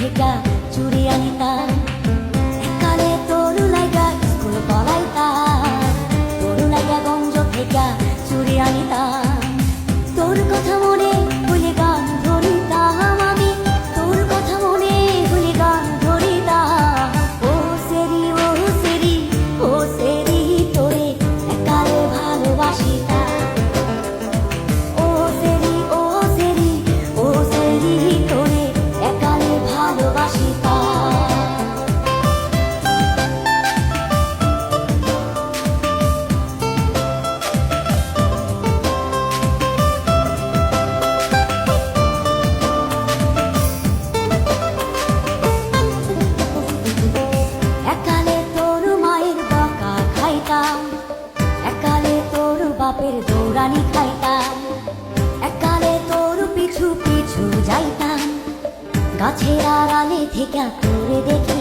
থেকে চুরি আনিতাম। একালে তোর লাগা স্কুল পড়াইতাম, তোর লাগা গঞ্জ থেকে চুরি আনিতাম। তোর কথা মনে হইলে গান ধরিতাম আমি, তোর কথা মনে হইলে গান ধরিতাম। ও সেরি ও সেরি ও সেরি তোরে একালে ভালোবাসিতাম। ও সেরি ও সেরি ও সেরি তোরে একালে ভালোবাসিতাম। একালে তোর মায়ের বকা খাইতাম, একালে তোর বাপের দৌড়ানি খাইতাম। একালে তোর পিছু পিছু যাইতাম, গাছের আড়ালে থেকে তোরে দেখে